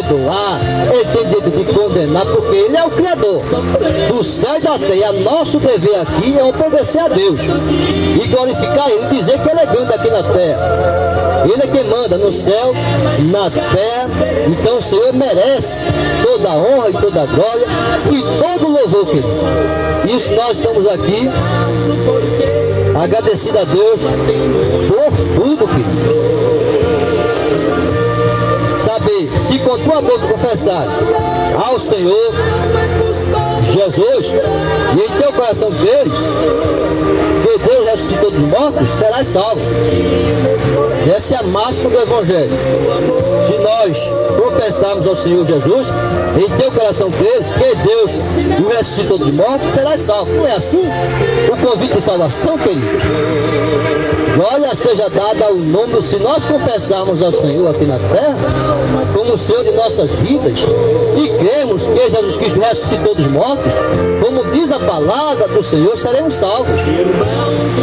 perdoar, Ele tem direito de condenar, porque Ele é o Criador do céu e da terra. Nosso dever aqui é obedecer a Deus e glorificar Ele, dizer que Ele é grande aqui na terra. Ele é quem manda no céu, na terra. Então o Senhor merece toda a honra e toda a glória e todo o louvor, querido. Isso nós estamos aqui agradecidos a Deus por tudo, querido. Saber, se com tua boca confessares ao Senhor Jesus e em teu coração creres que Deus ressuscitou dos mortos, serás salvo. Essa é a máxima do Evangelho. Se nós confessarmos ao Senhor Jesus, em teu coração creres que Deus o ressuscitou dos mortos, serás salvo. Não é assim? O convite de salvação, querido. Glória seja dada ao nome, se nós confessarmos ao Senhor aqui na terra, como o Senhor de nossas vidas, e cremos que Jesus Cristo ressuscitou dos mortos, como diz a palavra do Senhor, seremos salvos.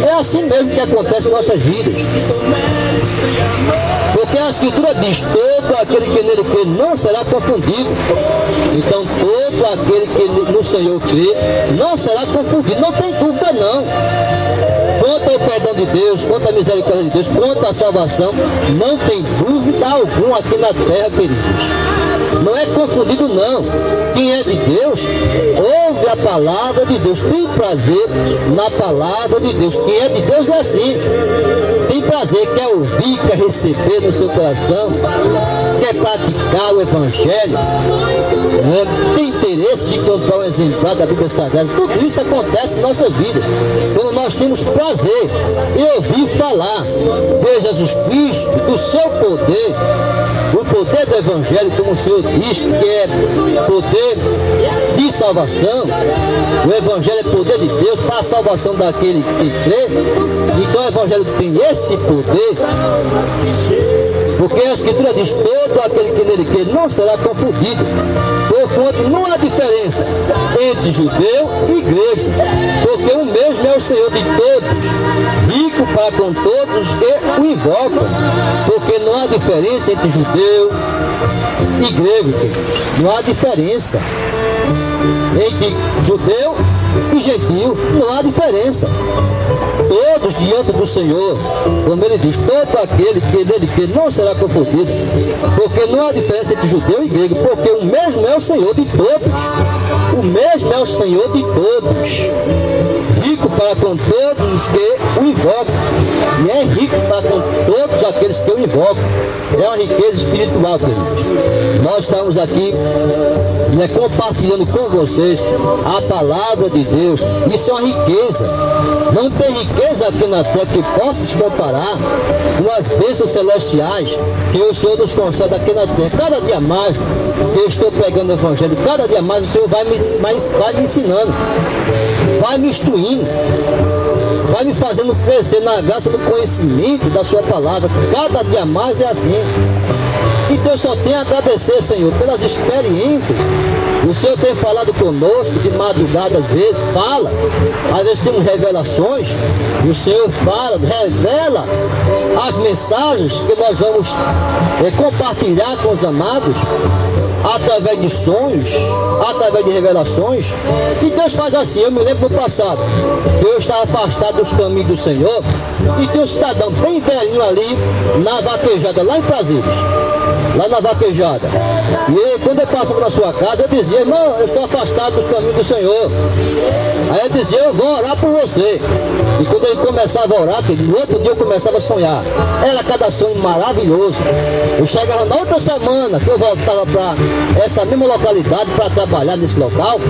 É assim mesmo que acontece em nossas vidas. Porque a Escritura diz, todo aquele que nele crê não será confundido. Então todo aquele que no Senhor crê não será confundido, não tem dúvida não. Quanto ao perdão de Deus, quanto à misericórdia de Deus, quanto à salvação, não tem dúvida alguma aqui na terra, queridos. Não é confundido não. Quem é de Deus, ouve a palavra de Deus, tem prazer na palavra de Deus. Quem é de Deus é assim. Tem prazer, quer ouvir, quer receber no seu coração, quer praticar o Evangelho, né? Tem interesse de comprar um exemplar da Bíblia Sagrada. Tudo isso acontece em nossas vidas, quando nós temos prazer em ouvir falar de Jesus Cristo, do seu poder, o poder do Evangelho, como o Senhor diz, que é poder de salvação. O Evangelho é poder de Deus para a salvação daquele que crê. Então o Evangelho tem esse poder, porque a Escritura diz, todo aquele que nele crê não será confundido, porquanto não há diferença entre judeu e grego, porque o mesmo é o Senhor de todos, rico para com todos os que o invocam, porque não há diferença entre judeu e grego, não há diferença entre judeu e gentil, não há diferença. Todos diante do Senhor, como ele diz, todo aquele que nele crê não será confundido, porque não há diferença entre judeu e grego, porque o mesmo é o Senhor de todos. O mesmo é o Senhor de todos, rico para com todos os que o invocam, e é rico para com todos aqueles que o invocam. É uma riqueza espiritual, queridos. Nós estamos aqui, né, compartilhando com vocês a palavra de Deus. Isso é uma riqueza. Não tem riqueza aqui na terra que possa se comparar com as bênçãos celestiais que o Senhor nos concede aqui na terra. Cada dia mais que eu estou pregando o Evangelho, cada dia mais o Senhor vai me ensinando, vai me instruindo, vai me fazendo crescer na graça do conhecimento da sua palavra. Cada dia mais é assim. Então eu só tenho a agradecer, Senhor, pelas experiências. O Senhor tem falado conosco de madrugada, às vezes fala, às vezes temos revelações. O Senhor fala, revela as mensagens que nós vamos compartilhar com os amados, através de sonhos, através de revelações. E Deus faz assim. Eu me lembro do passado, eu estava afastado dos caminhos do Senhor, e tinha um cidadão bem velhinho ali na vaquejada, lá em Prazeres, lá na vaquejada. E quando eu passava na sua casa, eu dizia, irmão, eu estou afastado dos caminhos do Senhor. Aí eu dizia, eu vou orar por você. E quando ele começava a orar, no outro dia eu começava a sonhar. Era cada sonho maravilhoso. Eu chegava na outra semana, que eu voltava para essa mesma localidade para trabalhar nesse local,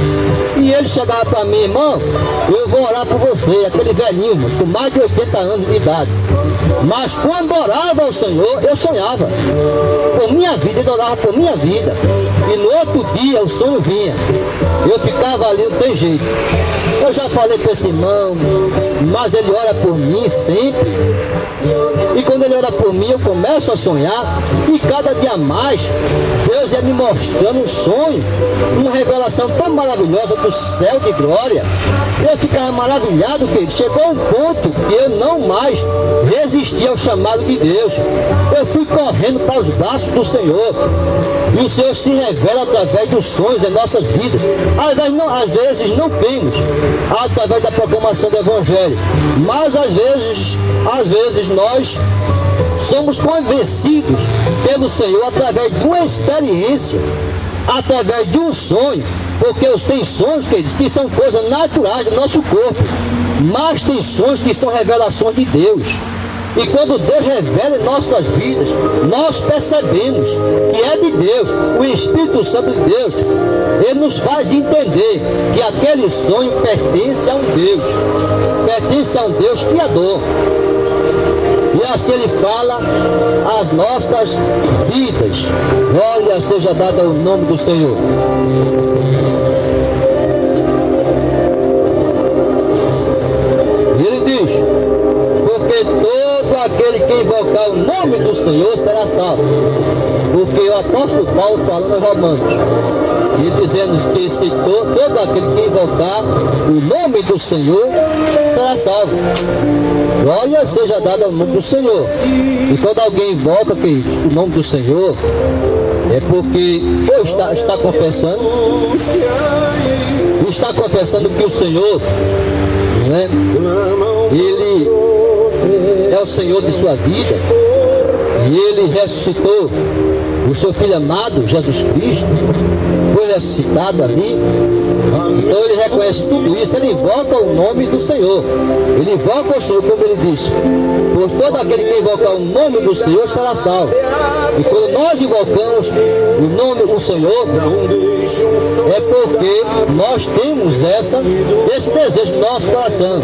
e ele chegava para mim, irmão, eu vou orar por você, aquele velhinho, mas com mais de 80 anos de idade. Mas quando orava ao Senhor, eu sonhava por minha vida, ele orava por minha vida. E no outro dia o sonho vinha. Eu ficava ali, não tem jeito. Eu já falei para esse irmão, mas ele ora por mim sempre. E quando ele ora por mim, eu começo a sonhar. E cada dia mais Deus ia me mostrando um sonho, uma revelação tão maravilhosa do céu de glória. Eu ficava maravilhado, querido. Chegou um ponto que eu não mais resisti ao chamado de Deus. Eu fui correndo para os braços do Senhor. E o Senhor se revela através dos sonhos em nossas vidas. Às vezes não temos, através da proclamação do Evangelho. Mas às vezes nós somos convencidos pelo Senhor através de uma experiência, através de um sonho, porque tem sonhos, queridos, que são coisas naturais do nosso corpo, mas tem sonhos que são revelações de Deus. E quando Deus revela em nossas vidas, nós percebemos que é de Deus, o Espírito Santo de Deus. Ele nos faz entender que aquele sonho pertence a um Deus Criador. E assim Ele fala as nossas vidas. Glória seja dada ao nome do Senhor. E Ele diz: porque todo aquele que invocar o nome do Senhor será salvo. Porque o apóstolo Paulo falando aos Romanos, e dizendo que se todo aquele que invocar o nome do Senhor será salvo. Glória seja dada ao nome do Senhor. E quando alguém invoca o nome do Senhor, é porque ou está confessando que o Senhor, não é? Ele é o Senhor de sua vida, e Ele ressuscitou o seu Filho amado, Jesus Cristo, foi ressuscitado ali. Então ele reconhece tudo isso, ele invoca o nome do Senhor. Ele invoca o Senhor, como ele diz: por todo aquele que invocar o nome do Senhor será salvo. E quando nós invocamos o nome do Senhor, é porque nós temos esse desejo no nosso coração.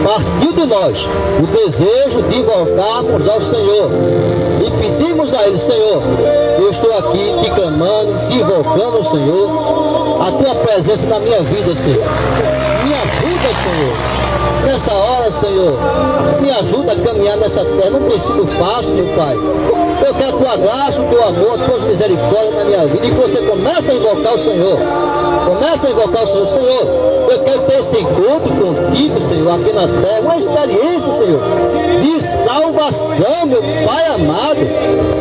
Partiu de nós o desejo de invocarmos ao Senhor e pedimos a Ele: Senhor, eu estou aqui te clamando, te invocando, Senhor, a tua presença na minha vida, Senhor. Me ajuda, Senhor, nessa hora, Senhor. Me ajuda a caminhar nessa terra. Não tem sido fácil, meu Pai. Eu quero a tua graça, o teu amor, a tua misericórdia na minha vida. E que você comece a invocar o Senhor. Comece a invocar o Senhor. Senhor, eu quero ter esse encontro contigo, Senhor, aqui na terra. Uma experiência, Senhor, de salvação, meu Pai amado.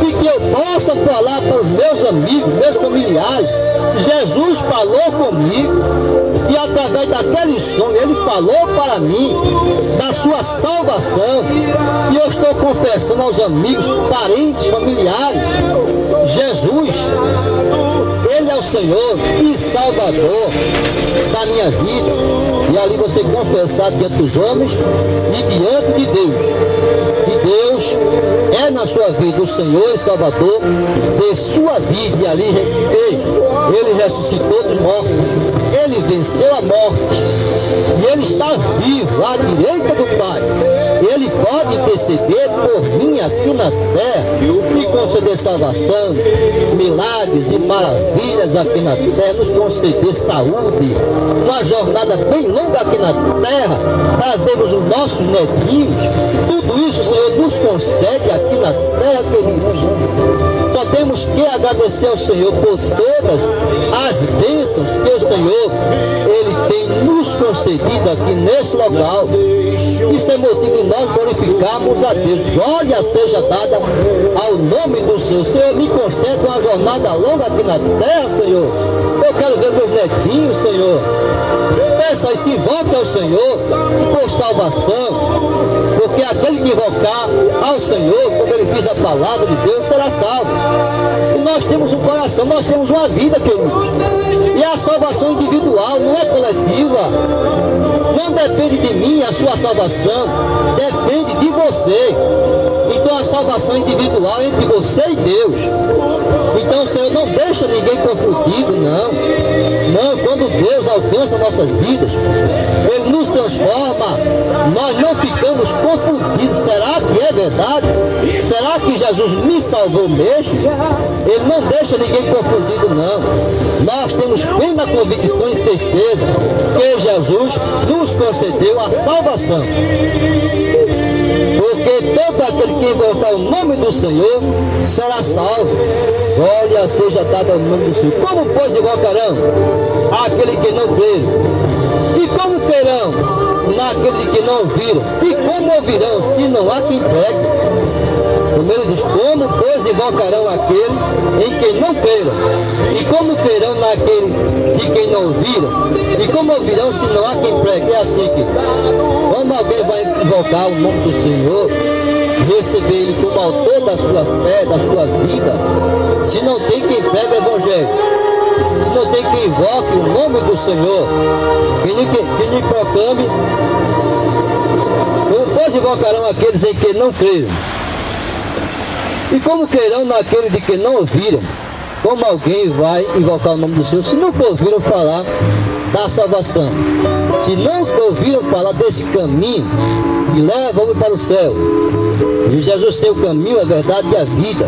E que eu possa falar para os meus amigos, meus familiares: Jesus falou comigo, e através daquele sonho Ele falou para mim da sua salvação, e eu estou confessando aos amigos, parentes, familiares: Jesus, Ele é o Senhor e Salvador da minha vida. E ali você confessar diante dos homens e diante de Deus, que Deus é na sua vida o Senhor e Salvador de sua vida. E ali Ele ressuscitou dos mortos, Ele venceu a morte, e Ele está vivo à direita do Pai. Ele pode interceder por mim aqui na terra e conceder salvação, milagres e maravilhas aqui na terra, nos conceder saúde, uma jornada bem longa aqui na terra, para vermos os nossos netinhos. Tudo isso o Senhor nos concede aqui na terra, queridos. Só temos que agradecer ao Senhor por todas as bênçãos que o Senhor Ele tem nos concedido aqui nesse local. Isso é motivo de nós glorificarmos a Deus. Glória seja dada ao nome do Senhor. Senhor, me concede uma jornada longa aqui na terra, Senhor. Eu quero ver meus netinhos, Senhor. Peça e se invoque ao Senhor por salvação, porque aquele que invocar ao Senhor, como Ele diz a palavra de Deus, será salvo. E nós temos um coração, nós temos uma vida, queridos. E a salvação individual, não é coletiva. Não depende de mim a sua salvação, depende de você. Então a salvação individual é entre você e Deus. Então o Senhor não deixa ninguém confundido, não. Não, quando Deus alcança nossas vidas, Ele nos transforma, nós não ficamos confundidos. Será que é verdade? Será que Jesus me salvou mesmo? Ele não deixa ninguém confundido, não. Nós temos plena convicção e certeza que Jesus nos concedeu a salvação. porque todo aquele que invocar o nome do Senhor será salvo. Glória seja dada ao nome do Senhor. Como, pois, invocarão aquele que não crê? E como terão naquele que não ouviram? E como ouvirão se não há quem pregue? Primeiro diz, como, pois, invocarão aquele em quem não creram? E como crerão naquele de quem não ouviram? E como ouvirão se não há quem pregue? É assim que, quando alguém vai invocar o nome do Senhor, receber Ele como autor da sua fé, da sua vida, se não tem quem pregue o Evangelho, se não tem quem invoque o nome do Senhor, que lhe proclame, pois invocarão aqueles em quem não creram. E como crerão naquele de que não ouviram? Como alguém vai invocar o nome do Senhor se nunca ouviram falar da salvação? Se nunca ouviram falar desse caminho que leva o homem para o céu? E Jesus, seu caminho, a verdade e a vida.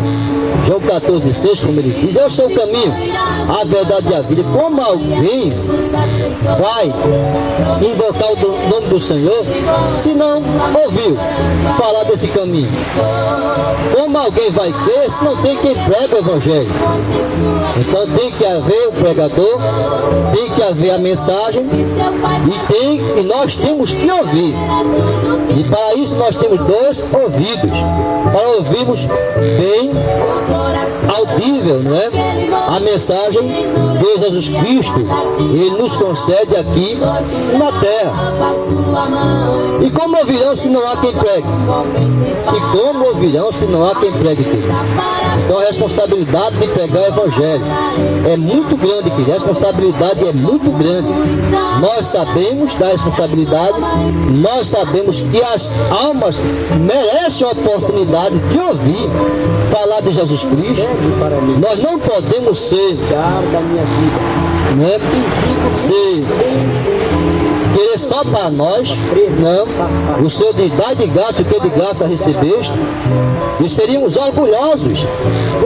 João 14,6, como ele diz, eu sou o caminho, a verdade e a vida. Como alguém vai invocar o nome do Senhor se não ouviu falar desse caminho? Como alguém vai crer se não tem quem prega o Evangelho? Então tem que haver o pregador, tem que haver a mensagem e nós temos que ouvir. E para isso nós temos dois ouvidos, para ouvirmos bem audível, não é? A mensagem de Jesus Cristo, Ele nos concede aqui na terra. E como ouvirão se não há quem pregue? E como ouvirão se não há quem pregue, querido? Então a responsabilidade de pregar o Evangelho é muito grande, querido. A responsabilidade é muito grande. Nós sabemos da responsabilidade, nós sabemos que as almas merecem a oportunidade de ouvir falar de Jesus Cristo. Nós não podemos ser, né, querer só para nós. Não. O Senhor diz, dai de graça o que de graça recebeste. E seríamos orgulhosos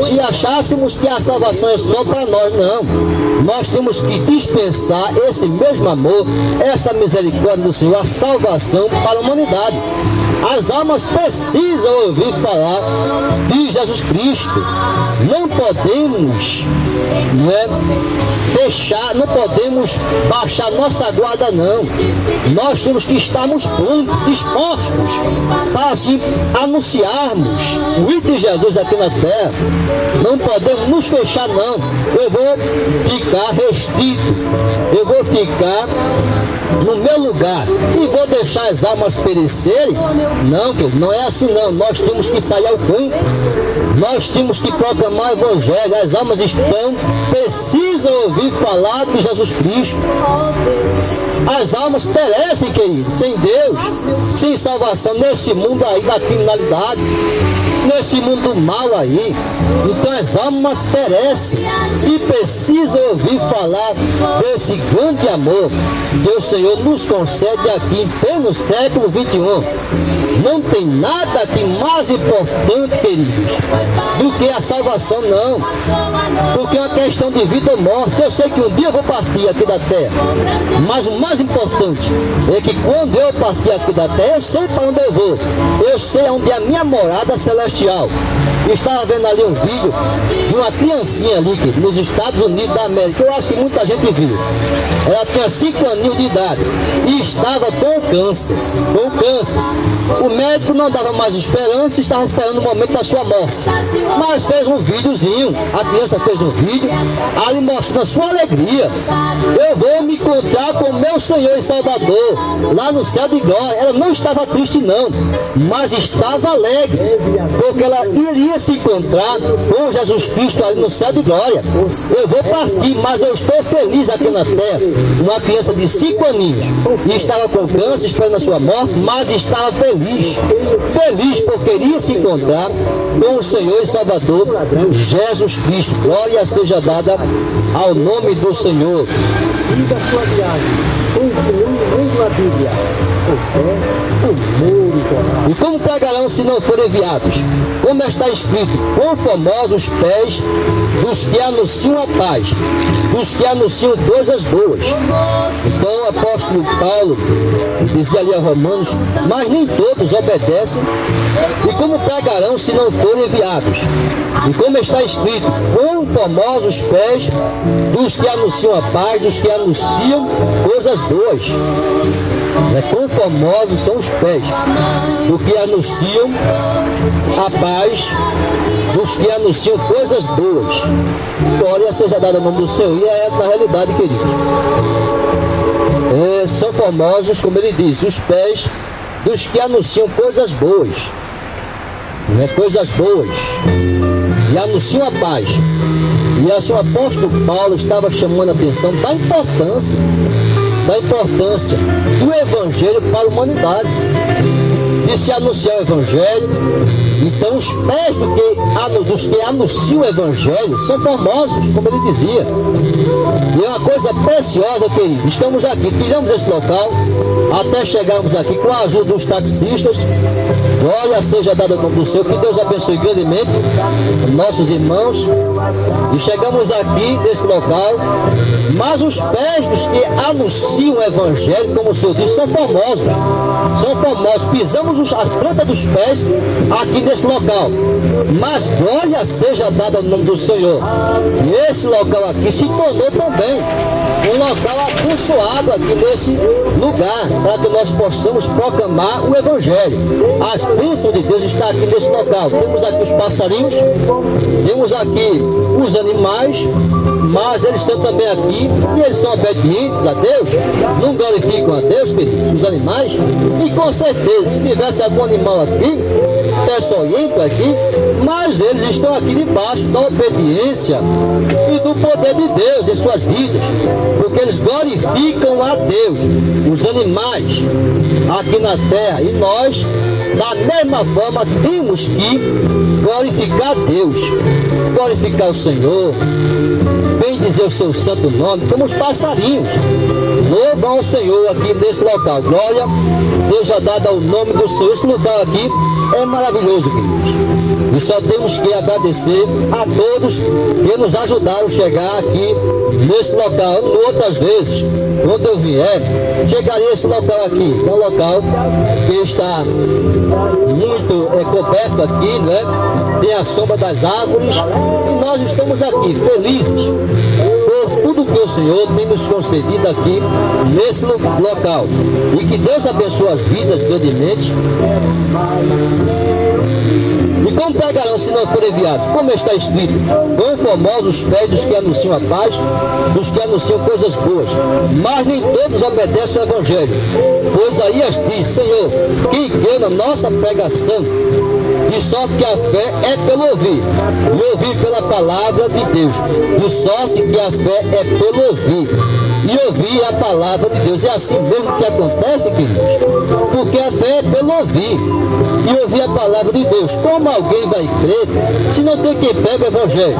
se achássemos que a salvação é só para nós. Não. Nós temos que dispensar esse mesmo amor, essa misericórdia do Senhor, a salvação para a humanidade. As almas precisam ouvir falar de Jesus Cristo. Não podemos, né, fechar, não podemos baixar nossa guarda, não. Nós temos que estarmos prontos, dispostos para assim anunciarmos o hino de Jesus aqui na terra. Não podemos nos fechar, não. Eu vou ficar restrito, eu vou ficar no meu lugar e vou deixar as almas perecerem. Não, não é assim não. Nós temos que sair ao campo, nós temos que proclamar o Evangelho. As almas precisam ouvir falar de Jesus Cristo. As almas perecem, querido, sem Deus, sem salvação, nesse mundo aí da criminalidade, nesse mundo mal aí. Então as almas perecem e precisam ouvir falar desse grande amor que o Senhor nos concede aqui em pleno século 21. Não tem nada aqui mais importante, queridos, do que a salvação, não. Porque é uma questão de vida ou morte. Eu sei que um dia eu vou partir aqui da terra, mas o mais importante é que quando eu partir aqui da terra, eu sei para onde eu vou, eu sei onde é a minha morada celestial. Estava vendo ali um vídeo de uma criancinha ali, que nos Estados Unidos da América, eu acho que muita gente viu. Ela tinha 5 aninhos de idade e estava com câncer. O médico não dava mais esperança, estava esperando o momento da sua morte. Mas fez um videozinho, a criança fez um vídeo, ali mostrando a sua alegria. Eu vou me encontrar com o meu Senhor e Salvador, lá no céu de glória. Ela não estava triste não, mas estava alegre, porque ela iria se encontrar com Jesus Cristo ali no céu de glória. Eu vou partir, mas eu estou feliz aqui na terra. Uma criança de 5 aninhos e estava com câncer, esperando a sua morte, mas estava feliz porque iria se encontrar com o Senhor e Salvador Jesus Cristo. Glória seja dada ao nome do Senhor. Siga a sua viagem, continue lendo a Bíblia, com fé E como pregarão se não forem enviados? Como está escrito, quão formosos os pés dos que anunciam a paz, dos que anunciam coisas boas. Então o apóstolo Paulo dizia ali a Romanos, mas nem todos obedecem. E como pregarão se não forem enviados? E como está escrito, quão formosos os pés dos que anunciam a paz, dos que anunciam coisas boas. Quão formosos são os pés do que anunciam a paz, dos que anunciam coisas boas. Glória seja dada ao nome do Senhor. E é na realidade, queridos. São formosos, como ele diz, os pés dos que anunciam coisas boas. Coisas boas. E anunciam a paz. E assim o apóstolo Paulo estava chamando a atenção da importância do Evangelho para a humanidade. E se anunciar o Evangelho, então os pés dos que anunciam o Evangelho são formosos, como ele dizia. E é uma coisa preciosa, querido. Estamos aqui, tiramos esse local, até chegarmos aqui com a ajuda dos taxistas. Glória seja dada ao nome do Senhor, que Deus abençoe grandemente nossos irmãos. E chegamos aqui nesse local, mas os pés dos que anunciam o Evangelho, como o Senhor disse, são formosos. São formosos. Pisamos a planta dos pés aqui nesse local. Mas glória seja dada ao nome do Senhor. E esse local aqui se tornou também um local abençoado aqui nesse lugar, para que nós possamos proclamar o Evangelho. As bênçãos de Deus estão aqui nesse local. Temos aqui os passarinhos, temos aqui os animais, mas eles estão também aqui e eles são obedientes a Deus, não glorificam a Deus, queridos, os animais. E com certeza, se tivesse algum animal aqui, peçonhento aqui, mas eles estão aqui debaixo da obediência e do poder de Deus em suas vidas, porque eles glorificam a Deus, os animais aqui na terra. E nós, da mesma forma, temos que glorificar a Deus, glorificar o Senhor, bem dizer o seu santo nome, como os passarinhos. Louvam ao Senhor aqui nesse local. Glória seja dada ao nome do Senhor. Esse lugar aqui é maravilhoso, queridos. E só temos que agradecer a todos que nos ajudaram a chegar aqui nesse local. Outras vezes, quando eu vier, chegaria a esse local aqui, que é um local que está muito coberto aqui, né? Tem a sombra das árvores e nós estamos aqui felizes por tudo que o Senhor tem nos concedido aqui nesse local. E que Deus abençoe as vidas grandemente. E como pregarão se não forem enviados? Como está escrito, quão formosos os pés dos que anunciam a paz, dos que anunciam coisas boas. Mas nem todos obedecem ao Evangelho. Pois Isaías diz, Senhor, quem crê na nossa pregação? De sorte que a fé é pelo ouvir, e ouvir pela palavra de Deus. De sorte que a fé é pelo ouvir, e ouvir a palavra de Deus. É assim mesmo que acontece, queridos, porque a fé é pelo ouvir e ouvir a palavra de Deus. Como alguém vai crer se não tem quem prega o Evangelho?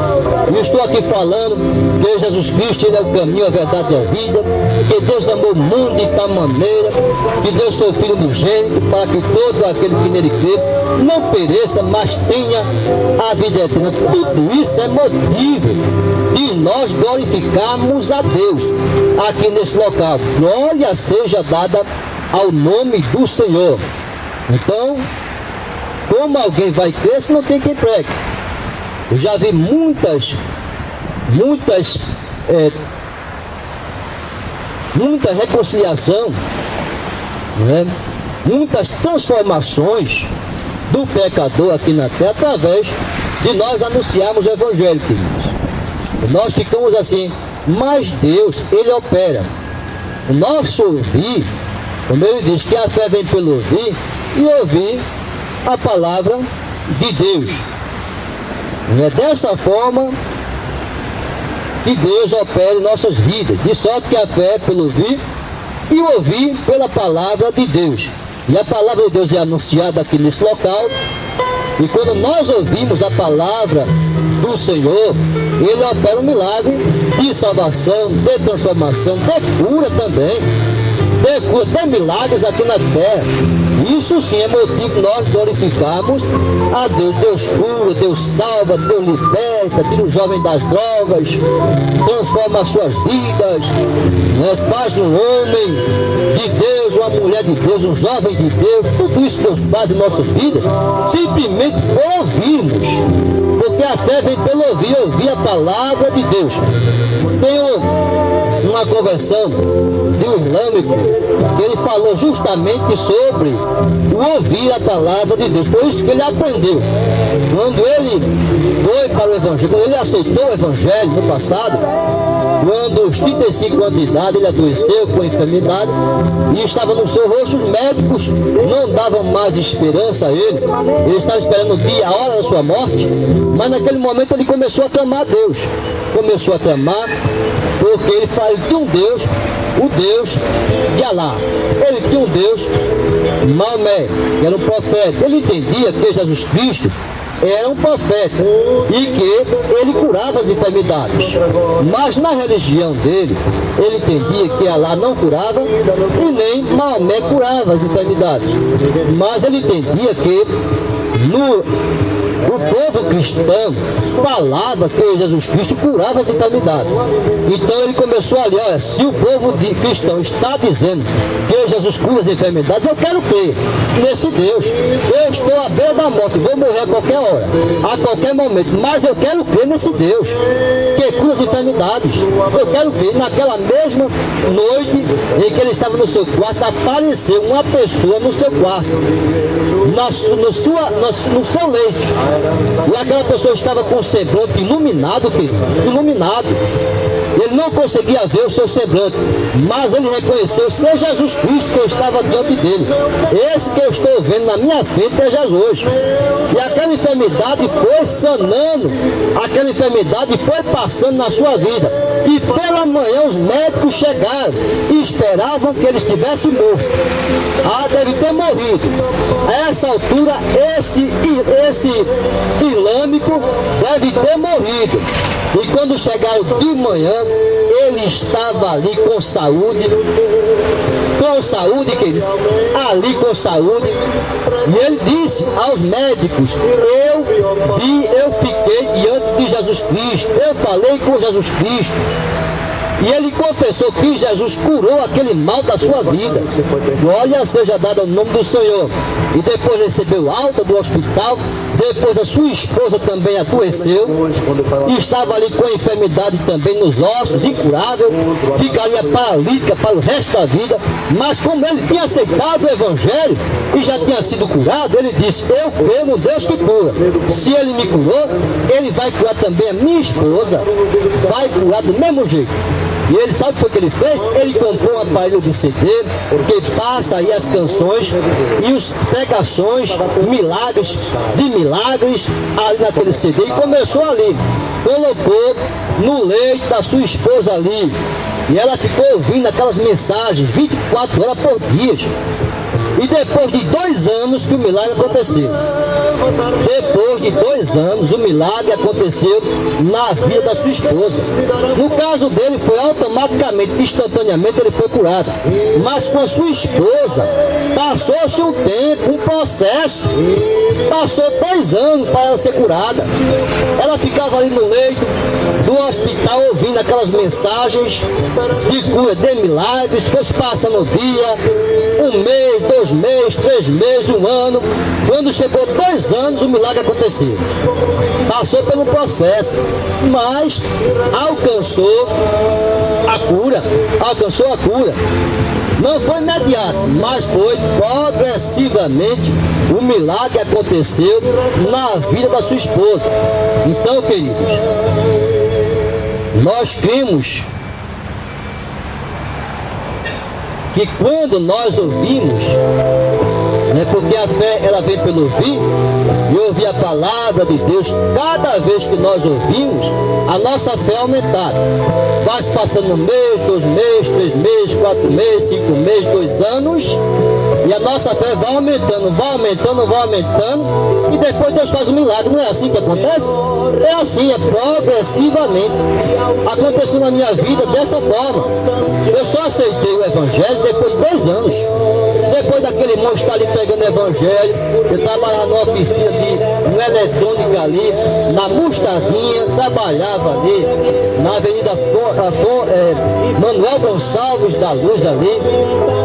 Eu estou aqui falando que Jesus Cristo, Ele é o caminho, a verdade e a vida, que Deus amou o mundo de tal maneira que deu seu Filho unigênito para que todo aquele que nele crê não pereça, mas tenha a vida eterna. Tudo isso é motivo de nós glorificarmos a Deus aqui nesse local. Glória seja dada ao nome do Senhor. Então, como alguém vai crer se não tem quem pregue? Eu já vi muita reconciliação, né? Muitas transformações do pecador aqui na terra através de nós anunciarmos o Evangelho, queridos. Nós ficamos assim, mas Deus, Ele opera. O nosso ouvir, como Ele diz, que a fé vem pelo ouvir e ouvir a palavra de Deus. É dessa forma que Deus opera em nossas vidas, de sorte que a fé é pelo ouvir e ouvir pela palavra de Deus. E a palavra de Deus é anunciada aqui nesse local, e quando nós ouvimos a palavra do Senhor, Ele opera um milagre de salvação, de transformação, de cura também, de cura, de milagres aqui na terra. Isso sim é motivo de nós glorificarmos a Deus. Deus cura, Deus salva, Deus liberta, tira o jovem das drogas, transforma as suas vidas, né? Faz um homem de Deus, uma mulher de Deus, um jovem de Deus. Tudo isso Deus faz em nossas vidas, simplesmente por ouvirmos. Porque a fé vem pelo ouvir a palavra de Deus. Tenho uma conversão de um islâmico que ele falou justamente sobre o ouvir a palavra de Deus. Foi isso que ele aprendeu. Quando ele foi para o Evangelho, quando ele aceitou o Evangelho no passado, quando aos 35 anos de idade ele adoeceu com enfermidade e estava no seu rosto, os médicos não davam mais esperança a ele. Ele estava esperando o dia, a hora da sua morte, mas naquele momento ele começou a clamar a Deus. Começou a clamar porque ele tinha um Deus, o Deus de Alá. Ele tinha um Deus, Maomé, que era um profeta. Ele entendia que Jesus Cristo era um profeta e que ele curava as enfermidades. Mas na religião dele, ele entendia que Alá não curava e nem Maomé curava as enfermidades. Mas ele entendia que o povo cristão falava que Jesus Cristo curava as enfermidades. Então ele começou ali, olha, se o povo cristão está dizendo que Jesus cura as enfermidades, eu quero crer nesse Deus. Eu estou à beira da morte, vou morrer a qualquer hora, a qualquer momento, mas eu quero crer nesse Deus que cura as enfermidades. Eu quero crer. Naquela mesma noite em que ele estava no seu quarto, apareceu uma pessoa no seu quarto, no seu leito. E aquela pessoa estava com o semblante iluminado, filho, iluminado. Ele não conseguia ver o seu semblante, mas ele reconheceu ser Jesus Cristo que estava diante dele. Esse que eu estou vendo na minha frente é Jesus. E aquela enfermidade foi sanando, aquela enfermidade foi passando na sua vida. E pela manhã os médicos chegaram e esperavam que ele estivesse morto. Ah, deve ter morrido. A essa altura, esse islâmico deve ter morrido. E quando chegaram de manhã, ele estava ali com saúde, querido, ali com saúde. E ele disse aos médicos, eu fiquei diante de Jesus Cristo, eu falei com Jesus Cristo. E ele confessou que Jesus curou aquele mal da sua vida. Glória seja dada ao nome do Senhor. E depois recebeu alta do hospital. Depois a sua esposa também adoeceu. E estava ali com a enfermidade também nos ossos, incurável. Ficaria paralítica para o resto da vida. Mas como ele tinha aceitado o Evangelho e já tinha sido curado, ele disse, eu creio no Deus que cura. Se ele me curou, ele vai curar também a minha esposa. Vai curar do mesmo jeito. E ele sabe o que foi que ele fez? Ele comprou um aparelho de CD que passa aí as canções e as pregações, milagres ali naquele CD. E começou ali, colocou no leito da sua esposa ali. E ela ficou ouvindo aquelas mensagens 24 horas por dia. E depois de 2 anos que o milagre aconteceu. Depois de 2 anos, o milagre aconteceu na vida da sua esposa. No caso dele, foi automaticamente, instantaneamente, ele foi curado. Mas com a sua esposa, passou-se um tempo, um processo. Passou 2 anos para ela ser curada. Ela ficava ali no leito do hospital, ouvindo aquelas mensagens de cura, de milagres. Foi passando o dia, 1 mês, 2 meses, 3 meses, 1 ano. Quando chegou 2 anos, o milagre aconteceu. Passou pelo processo, mas alcançou a cura. Alcançou a cura. Não foi imediato, mas foi progressivamente. O milagre aconteceu na vida da sua esposa. Então, queridos, nós cremos que quando nós ouvimos, né, porque a fé ela vem pelo ouvir, e ouvir a palavra de Deus, cada vez que nós ouvimos, a nossa fé é aumentada. Vai se passando um mês, 2 meses, 3 meses, 4 meses, 5 meses, 2 anos, e a nossa fé vai aumentando, vai aumentando, vai aumentando, e depois Deus faz um milagre. Não é assim que acontece? É assim, é progressivamente. Aconteceu na minha vida dessa forma. Eu só aceitei o Evangelho depois de 2 anos. Depois daquele irmão estar ali pregando o Evangelho, eu trabalhava numa oficina de uma eletrônica ali, na Mostardinha, trabalhava ali, na Avenida Manuel Gonçalves da Luz ali,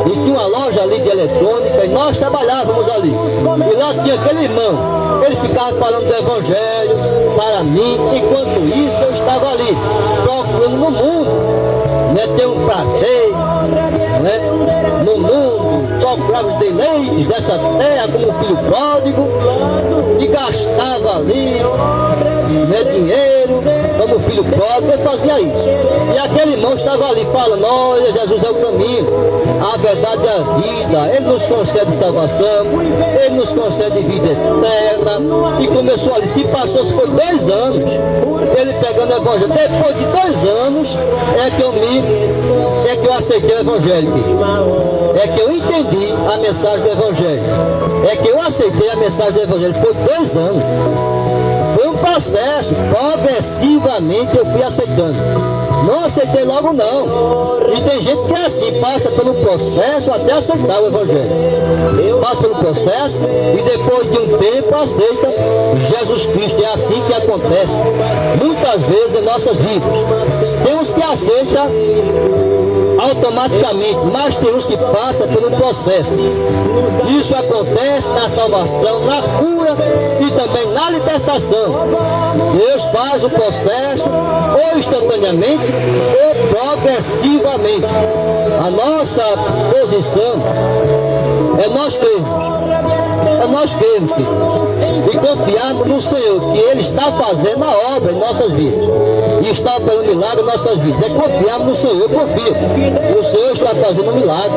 e tinha uma loja ali de eletrônica, e nós trabalhávamos ali. E lá tinha aquele irmão, ele ficava falando do Evangelho para mim, enquanto isso eu estava ali, procurando no mundo, né, ter um prazer, né, no mundo, procurava os deleites dessa terra como filho pródigo, e gastava ali, né, dinheiro, como filho pródigo, eu fazia isso. E aquele irmão estava ali falando, olha, Jesus é o caminho, a verdade e a vida, Ele nos concede salvação, Ele nos concede vida eterna, e começou ali, se passou, se foi 2 anos, ele pegando o Evangelho. Depois de 2 anos, é que eu aceitei o Evangelho, é que eu entendi a mensagem do Evangelho, é que eu aceitei a mensagem do Evangelho, foi 2 anos. Foi um processo, progressivamente eu fui aceitando. Não aceitei logo não. E tem gente que é assim, passa pelo processo até aceitar o Evangelho. Passa pelo processo e depois de um tempo aceita Jesus Cristo. É assim que acontece muitas vezes em nossas vidas. Tem uns que aceitam automaticamente, mas tem uns que passam pelo processo. Isso acontece na salvação, na cura e também na libertação. Deus faz o processo ou instantaneamente ou progressivamente. A nossa posição é nós crermos. É nós crermos, queridos, e confiarmos no Senhor, que Ele está fazendo a obra em nossas vidas, e está operando milagre em nossas vidas. É confiarmos no Senhor. Eu confio que o Senhor está fazendo um milagre.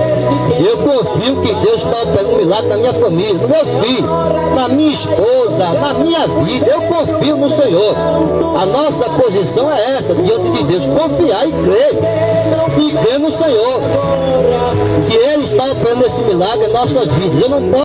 Eu confio que Deus está operando um milagre na minha família, no meu filho, na minha esposa, na minha vida. Eu confio no Senhor. A nossa posição é essa, diante de Deus, confiar e crer no Senhor, que Ele está operando esse milagre em nossas vidas. Eu não posso